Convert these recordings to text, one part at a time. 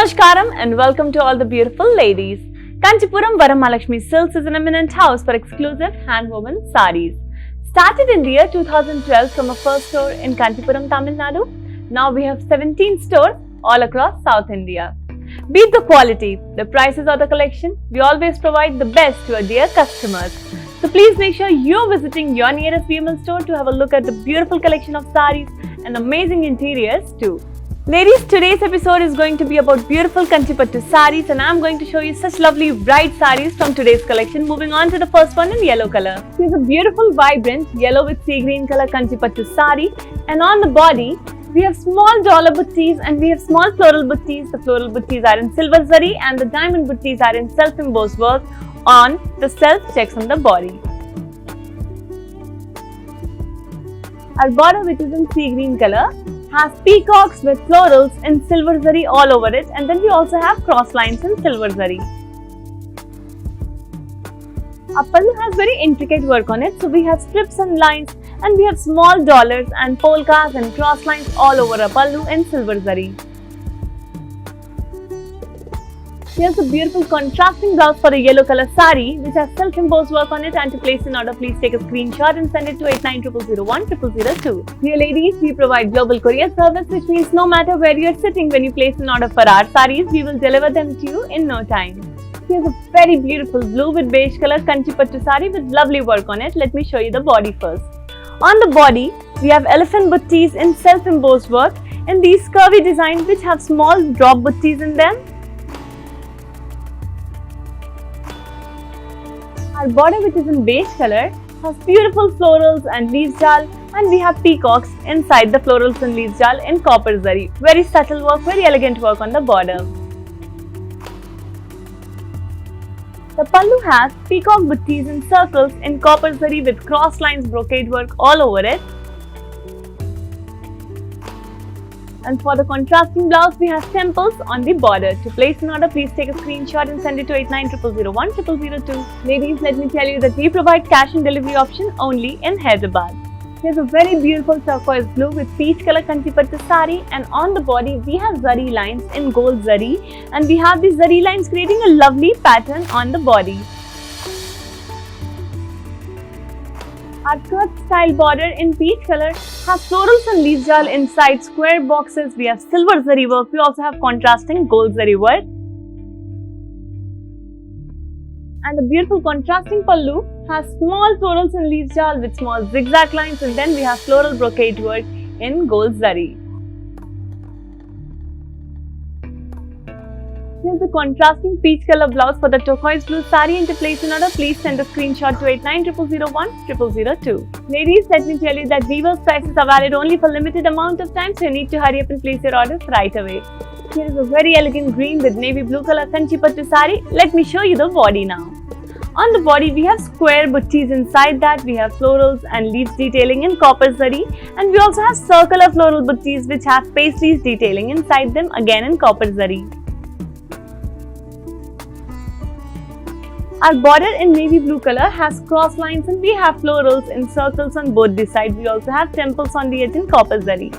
Namaskaram and welcome to all the beautiful ladies. Kanchipuram Varamahalakshmi Silks is an eminent house for exclusive hand-woven sarees. Started in the year 2012 from a first store in Kanchipuram, Tamil Nadu. Now we have 17 stores all across South India. Be it the quality, the prices or the collection, we always provide the best to our dear customers. So please make sure you're visiting your nearest VML store to have a look at the beautiful collection of sarees and amazing interiors too. Ladies, today's episode is going to be about beautiful Kanchipattu sarees and I'm going to show you such lovely bright sarees from today's collection. Moving on to the first one in yellow color. This is a beautiful vibrant yellow with sea green color Kanchipattu saree, and on the body we have small dollar buttees and we have small floral buttees. The floral buttees are in silver zari and the diamond buttees are in self-embossed work on the self checks on the body. Our border, which is in sea green color, has peacocks with florals in silver zari all over it, and then we also have cross lines in silver zari. Our pallu has very intricate work on it, so we have strips and lines, and we have small dollars and polkas and cross lines all over our pallu in silver zari. Here's a beautiful contrasting blouse for a yellow color saree which has self-embossed work on it, and to place an order, please take a screenshot and send it to 8900010002. Dear ladies, we provide global courier service, which means no matter where you're sitting when you place an order for our sarees, we will deliver them to you in no time. Here's a very beautiful blue with beige color Kanchipattu saree with lovely work on it. Let me show you the body first. On the body, we have elephant buttees in self-embossed work and these curvy designs which have small drop buttees in them. Our border, which is in beige color, has beautiful florals and leaves jal, and we have peacocks inside the florals and leaves jal in copper zari. Very subtle work, very elegant work on the border. The pallu has peacock buttees in circles in copper zari with cross lines brocade work all over it. And for the contrasting blouse, we have temples on the border. To place an order, please take a screenshot and send it to 8900010002. Ladies, let me tell you that we provide cash and delivery option only in Hyderabad. Here's a very beautiful turquoise blue with peach color Kanchipattu saree, and on the body we have zari lines in gold zari, and we have these zari lines creating a lovely pattern on the body. Our skirt style border in peach color has florals and leaves jal inside square boxes. We have silver zari work. We also have contrasting gold zari work. And the beautiful contrasting pallu has small florals and leaves jal with small zigzag lines, and then we have floral brocade work in gold zari. Here's the contrasting peach color blouse for the turquoise blue saree, and to place an order, please send a screenshot to 8900010002. Ladies, let me tell you that Weaver's prices are valid only for limited amount of time, so you need to hurry up and place your orders right away. Here is a very elegant green with navy blue color Kanchipattu saree. Let me show you the body now. On the body, we have square buttees inside that. We have florals and leaves detailing in copper zari, and we also have circular floral buttees which have paisley's detailing inside them again in copper zari. Our border in navy blue color has cross lines and we have florals in circles on both the sides. We also have temples on the edge in copper zari.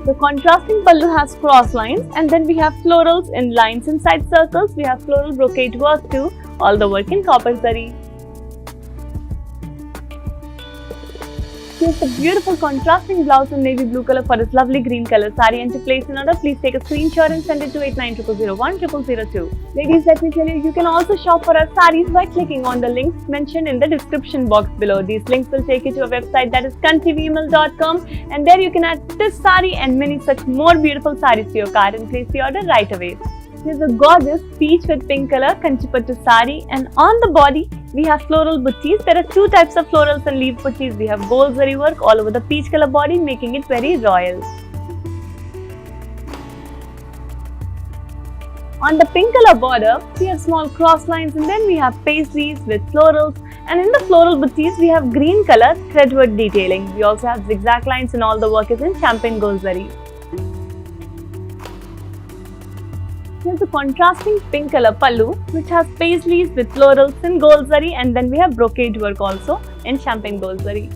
The contrasting pallu has cross lines, and then we have florals in lines inside circles. We have floral brocade work too, all the work in copper zari. Here's a beautiful contrasting blouse in navy blue color for this lovely green color saree, and to place an order, please take a screenshot and send it to 8900010002. Ladies, let me tell you, you can also shop for our sarees by clicking on the links mentioned in the description box below. These links will take you to a website that is kanchivml.com, and there you can add this saree and many such more beautiful sarees to your cart and place the order right away. Here's a gorgeous peach with pink color Kanchipattu saree, and on the body we have floral buttees. There are two types of florals and leaf buttees. We have gold zari work all over the peach color body, making it very royal. On the pink color border, we have small cross lines, and then we have paisleys with florals, and in the floral buttees we have green color threadwork detailing. We also have zigzag lines, and all the work is in champagne gold zari. Here's a contrasting pink color pallu which has paisleys with florals in gold zari, and then we have brocade work also in champagne gold zari.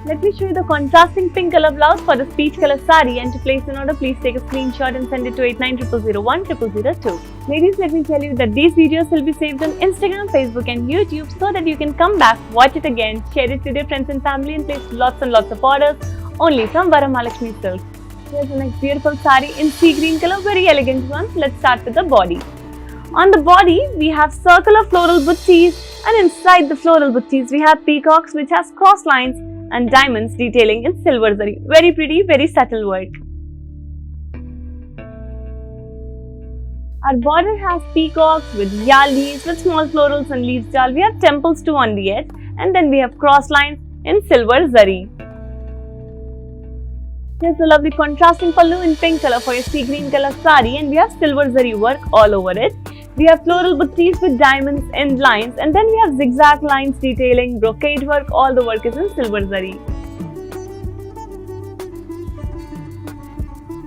Let me show you the contrasting pink color blouse for the peach color saree, and to place an order, please take a screenshot and send it to 8900010002. Ladies, let me tell you that these videos will be saved on Instagram, Facebook and YouTube so that you can come back, watch it again, share it with your friends and family and place lots and lots of orders only from Varamahalakshmi Silks. Here's the next beautiful saree in sea green color, very elegant one. Let's start with the body. On the body, we have circular floral buttees, and inside the floral buttees, we have peacocks which has cross lines and diamonds detailing in silver zari. Very pretty, very subtle work. Our border has peacocks with leaves with small florals and leaves jal. We have temples too on the edge, and then we have cross lines in silver zari. Here's the lovely contrasting pallu in pink color for your sea green color saree, and we have silver zari work all over it. We have floral buttees with diamonds and lines, and then we have zigzag lines detailing brocade work. All the work is in silver zari.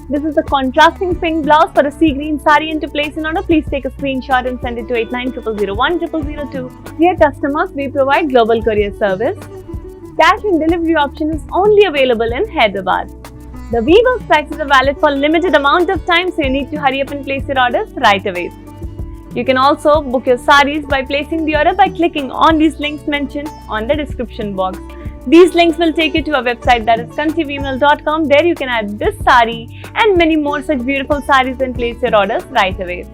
This is the contrasting pink blouse for a sea green saree, and to place an order, please take a screenshot and send it to 8900010002. Dear customers, we provide global courier service. Cash and delivery option is only available in Hyderabad. The Weavers prices are valid for limited amount of time, so you need to hurry up and place your orders right away. You can also book your sarees by placing the order by clicking on these links mentioned on the description box. These links will take you to our website, that is kanchiweavmill.com. There you can add this saree and many more such beautiful sarees and place your orders right away.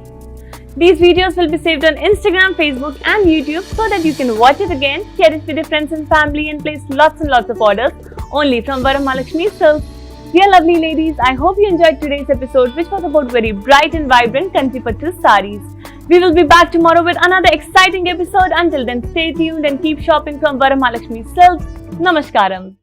These videos will be saved on Instagram, Facebook and YouTube so that you can watch it again, share it with your friends and family and place lots and lots of orders only from Varamahalakshmi Silks. Dear lovely ladies, I hope you enjoyed today's episode, which was about very bright and vibrant Kanchipattu sarees. We will be back tomorrow with another exciting episode. Until then, stay tuned and keep shopping from Varamahalakshmi Silks. Namaskaram.